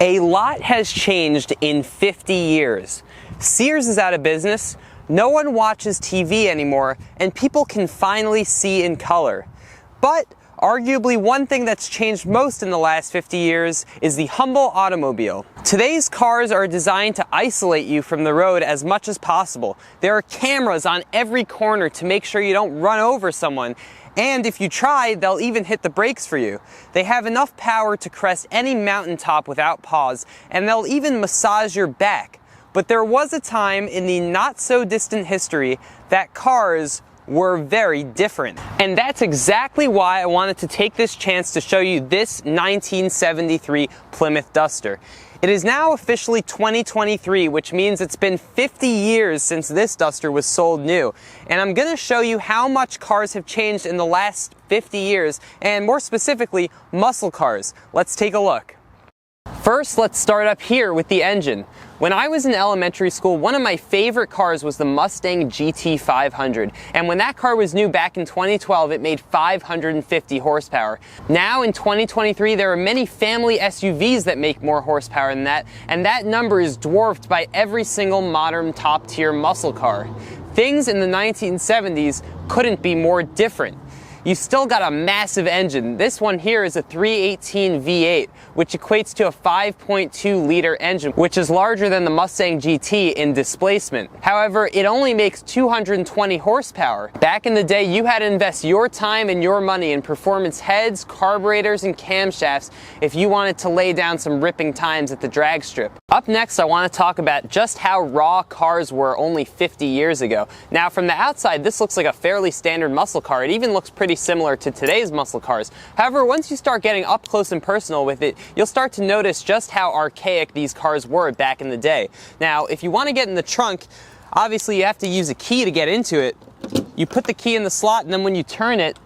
A lot has changed in 50 years. Sears is out of business, no one watches TV anymore, and people can finally see in color. But arguably one thing that's changed most in the last 50 years is the humble automobile. Today's cars are designed to isolate you from the road as much as possible. There are cameras on every corner to make sure you don't run over someone. And if you try, they'll even hit the brakes for you. They have enough power to crest any mountaintop without pause, and they'll even massage your back. But there was a time in the not-so-distant history that cars were very different. And that's exactly why I wanted to take this chance to show you this 1973 Plymouth Duster. It is now officially 2023, which means it's been 50 years since this Duster was sold new. And I'm going to show you how much cars have changed in the last 50 years, and more specifically, muscle cars. Let's take a look. First, let's start up here with the engine. When I was in elementary school, one of my favorite cars was the Mustang GT 500. And when that car was new back in 2012, it made 550 horsepower. Now in 2023, there are many family SUVs that make more horsepower than that, and that number is dwarfed by every single modern top-tier muscle car. Things in the 1970s couldn't be more different. You still got a massive engine. This one here is a 318 V8, which equates to a 5.2 liter engine, which is larger than the Mustang GT in displacement. However, it only makes 220 horsepower. Back in the day, you had to invest your time and your money in performance heads, carburetors, and camshafts if you wanted to lay down some ripping times at the drag strip. Up next, I want to talk about just how raw cars were only 50 years ago. Now, from the outside, this looks like a fairly standard muscle car. It even looks pretty similar to today's muscle cars. However, once you start getting up close and personal with it, you'll start to notice just how archaic these cars were back in the day. Now, if you want to get in the trunk, obviously you have to use a key to get into it. You put the key in the slot, and then when you turn it,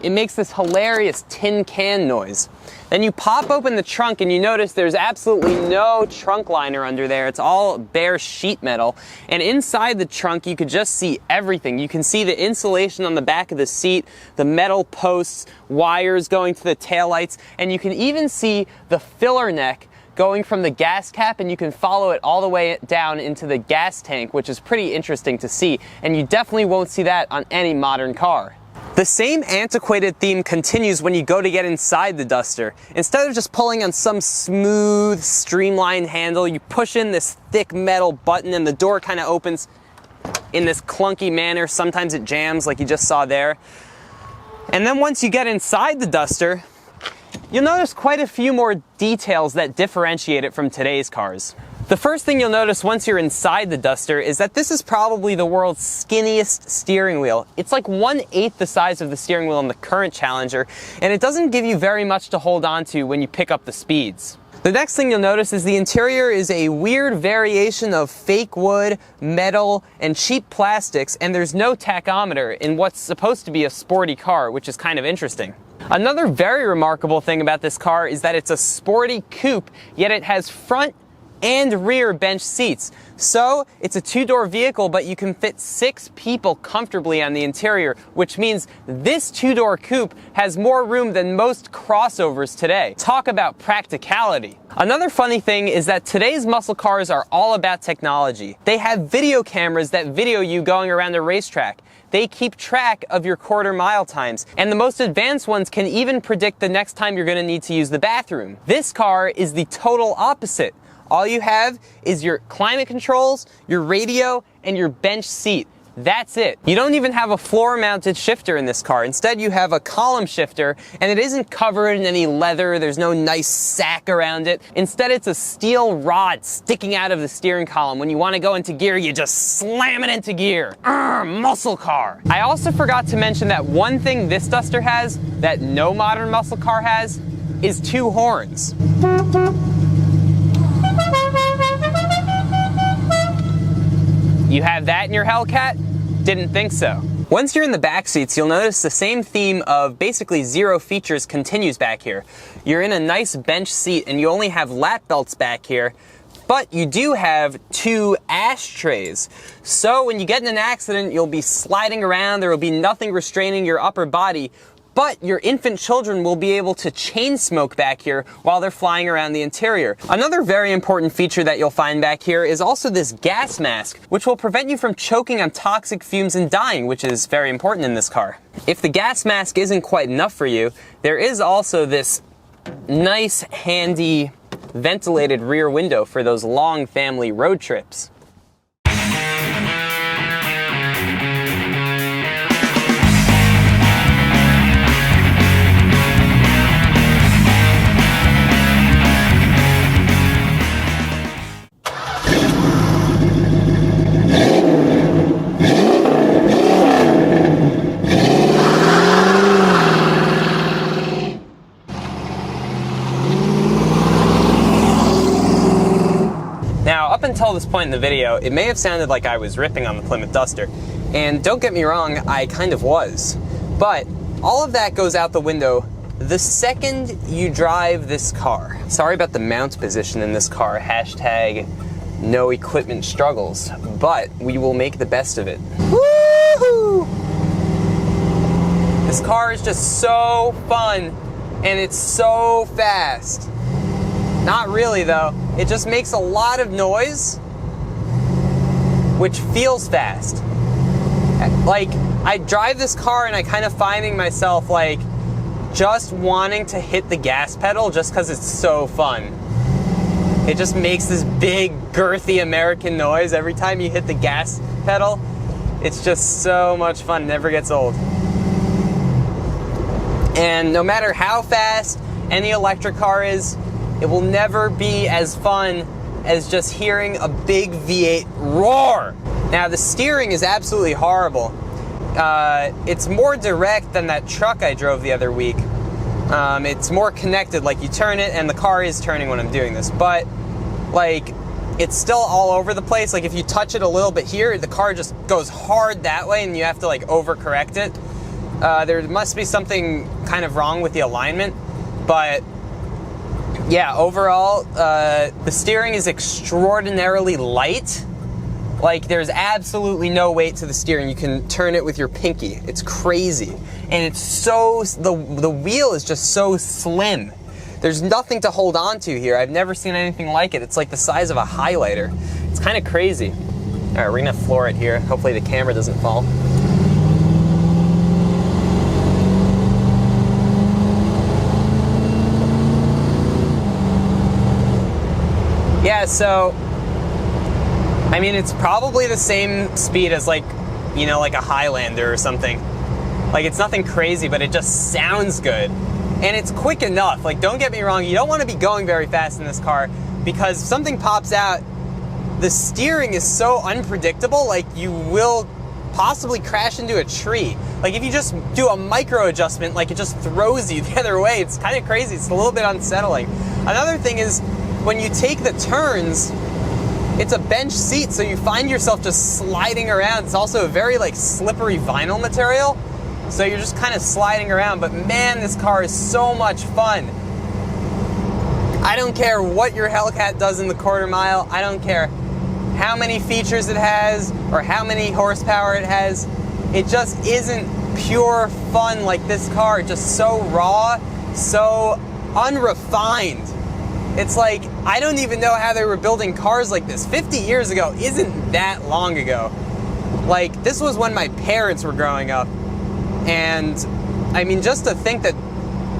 it makes this hilarious tin can noise. Then you pop open the trunk and you notice there's absolutely no trunk liner under there. It's all bare sheet metal. And inside the trunk you could just see everything. You can see the insulation on the back of the seat, the metal posts, wires going to the taillights, and you can even see the filler neck going from the gas cap, and you can follow it all the way down into the gas tank, which is pretty interesting to see. And you definitely won't see that on any modern car. The same antiquated theme continues when you go to get inside the Duster. Instead of just pulling on some smooth, streamlined handle, you push in this thick metal button and the door kind of opens in this clunky manner. Sometimes it jams like you just saw there. And then once you get inside the Duster, you'll notice quite a few more details that differentiate it from today's cars. The first thing you'll notice once you're inside the Duster is that this is probably the world's skinniest steering wheel. It's like 1/8 the size of the steering wheel in the current Challenger, and it doesn't give you very much to hold on to when you pick up the speeds. The next thing you'll notice is the interior is a weird variation of fake wood, metal, and cheap plastics, and there's no tachometer in what's supposed to be a sporty car, which is kind of interesting. Another very remarkable thing about this car is that it's a sporty coupe, yet it has front and rear bench seats. So it's a two-door vehicle, but you can fit 6 people comfortably on the interior, which means this two-door coupe has more room than most crossovers today. Talk about practicality. Another funny thing is that today's muscle cars are all about technology. They have video cameras that video you going around a racetrack. They keep track of your quarter-mile times, and the most advanced ones can even predict the next time you're going to need to use the bathroom. This car is the total opposite. All you have is your climate controls, your radio, and your bench seat. That's it. You don't even have a floor-mounted shifter in this car. Instead, you have a column shifter, and it isn't covered in any leather. There's no nice sack around it. Instead, it's a steel rod sticking out of the steering column. When you want to go into gear, you just slam it into gear. Muscle car. I also forgot to mention that one thing this Duster has that no modern muscle car has is 2 horns. You have that in your Hellcat? Didn't think so. Once you're in the back seats, you'll notice the same theme of basically 0 features continues back here. You're in a nice bench seat and you only have lap belts back here, but you do have 2 ashtrays. So when you get in an accident, you'll be sliding around, there will be nothing restraining your upper body, but your infant children will be able to chain smoke back here while they're flying around the interior. Another very important feature that you'll find back here is also this gas mask, which will prevent you from choking on toxic fumes and dying, which is very important in this car. If the gas mask isn't quite enough for you, there is also this nice, handy, ventilated rear window for those long family road trips. Now, up until this point in the video, it may have sounded like I was ripping on the Plymouth Duster, and don't get me wrong, I kind of was. But all of that goes out the window the second you drive this car. Sorry about the mount position in this car, hashtag no equipment struggles, but we will make the best of it. Woohoo! This car is just so fun, and it's so fast. Not really though, it just makes a lot of noise, which feels fast. Like, I drive this car and I kind of finding myself like just wanting to hit the gas pedal just because it's so fun. It just makes this big, girthy American noise every time you hit the gas pedal. It's just so much fun, never gets old. And no matter how fast any electric car is, it will never be as fun as just hearing a big V8 roar. Now, the steering is absolutely horrible. It's more direct than that truck I drove the other week. It's more connected, like you turn it and the car is turning when I'm doing this, but like it's still all over the place. Like if you touch it a little bit here, the car just goes hard that way and you have to like overcorrect it. There must be something kind of wrong with the alignment, but yeah, overall, the steering is extraordinarily light. Like, there's absolutely no weight to the steering. You can turn it with your pinky. It's crazy. And it's so, the wheel is just so slim. There's nothing to hold on to here. I've never seen anything like it. It's like the size of a highlighter. It's kind of crazy. All right, we're gonna floor it here. Hopefully the camera doesn't fall. Yeah, so, I mean, it's probably the same speed as like, you know, like a Highlander or something. Like, it's nothing crazy, but it just sounds good. And it's quick enough. Like, don't get me wrong, you don't want to be going very fast in this car because if something pops out, the steering is so unpredictable, like you will possibly crash into a tree. Like, if you just do a micro adjustment, like it just throws you the other way. It's kind of crazy. It's a little bit unsettling. Another thing is, when you take the turns, it's a bench seat, so you find yourself just sliding around. It's also a very like slippery vinyl material, so you're just kind of sliding around. But man, this car is so much fun. I don't care what your Hellcat does in the quarter mile. I don't care how many features it has or how many horsepower it has. It just isn't pure fun like this car. Just so raw, so unrefined. It's like, I don't even know how they were building cars like this. 50 years ago isn't that long ago. Like, this was when my parents were growing up. And, I mean, just to think that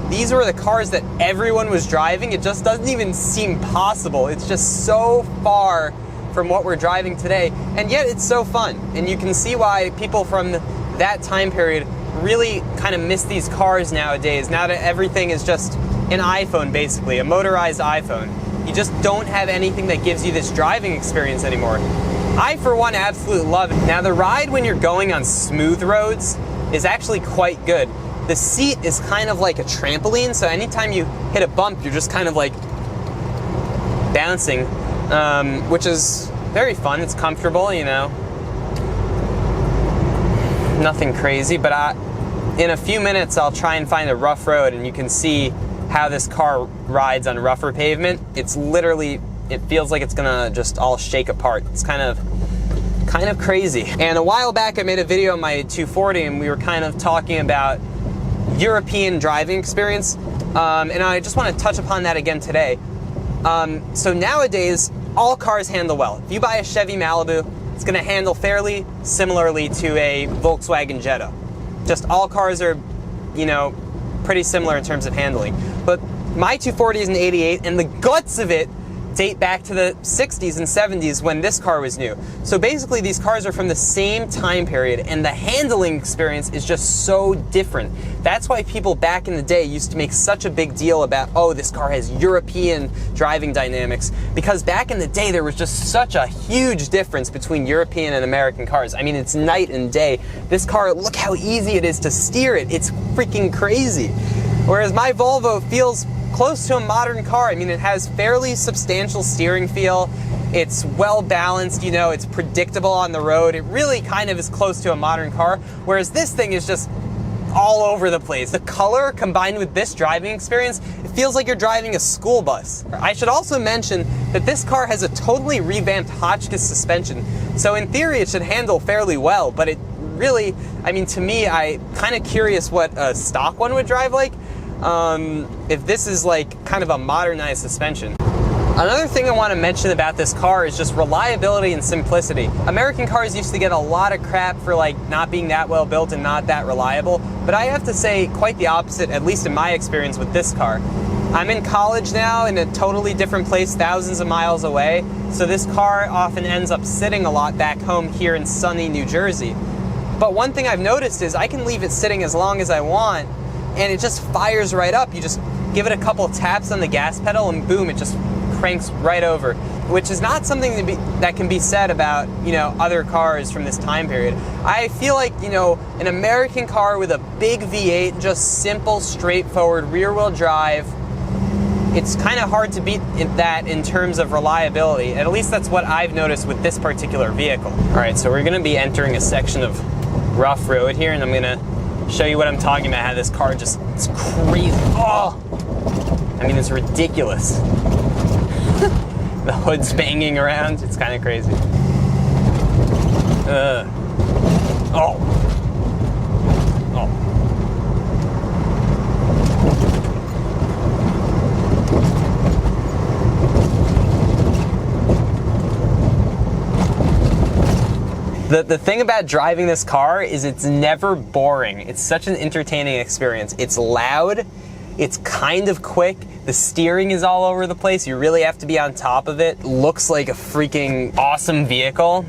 these were the cars that everyone was driving, it just doesn't even seem possible. It's just so far from what we're driving today. And yet it's so fun. And you can see why people from that time period really kind of miss these cars nowadays. Now that everything is just an iPhone, basically, a motorized iPhone. You just don't have anything that gives you this driving experience anymore. I, for one, absolutely love it. Now, the ride when you're going on smooth roads is actually quite good. The seat is kind of like a trampoline, so anytime you hit a bump, you're just kind of like bouncing, which is very fun. It's comfortable, you know. Nothing crazy, but in a few minutes, I'll try and find a rough road, and you can see how this car rides on rougher pavement. It's literally, it feels like it's gonna just all shake apart. It's kind of crazy. And a while back I made a video on my 240 and we were kind of talking about European driving experience, and I just want to touch upon that again today. So nowadays, all cars handle well. If you buy a Chevy Malibu, it's going to handle fairly similarly to a Volkswagen Jetta. Just all cars are, you know, pretty similar in terms of handling. But my 240 is an 88, and the guts of it date back to the 60s and 70s when this car was new. So basically these cars are from the same time period, and the handling experience is just so different. That's why people back in the day used to make such a big deal about, oh, this car has European driving dynamics, because back in the day there was just such a huge difference between European and American cars. I mean, it's night and day. This car, look how easy it is to steer it. It's freaking crazy. Whereas my Volvo feels close to a modern car. I mean, it has fairly substantial steering feel. It's well balanced, you know, it's predictable on the road. It really kind of is close to a modern car, whereas this thing is just all over the place. The color combined with this driving experience, it feels like you're driving a school bus. I should also mention that this car has a totally revamped Hotchkiss suspension, so in theory it should handle fairly well, but it really, I mean, to me, I'm kind of curious what a stock one would drive like. If this is like kind of a modernized suspension. Another thing I want to mention about this car is just reliability and simplicity. American cars used to get a lot of crap for like not being that well built and not that reliable, but I have to say quite the opposite, at least in my experience with this car. I'm in college now in a totally different place, thousands of miles away, so this car often ends up sitting a lot back home here in sunny New Jersey. But one thing I've noticed is I can leave it sitting as long as I want, and it just fires right up. You just give it a couple taps on the gas pedal and boom, it just cranks right over, which is not something that can be said about, you know, other cars from this time period. I feel like, you know, an American car with a big V8, just simple, straightforward rear-wheel drive, it's kind of hard to beat that in terms of reliability. At least that's what I've noticed with this particular vehicle. All right, so we're gonna be entering a section of rough road here, and I'm gonna show you what I'm talking about, how this car just, it's crazy. Oh, I mean, it's ridiculous. The hood's banging around, it's kind of crazy. Oh. The thing about driving this car is it's never boring. It's such an entertaining experience. It's loud, it's kind of quick, the steering is all over the place, you really have to be on top of it. Looks like a freaking awesome vehicle.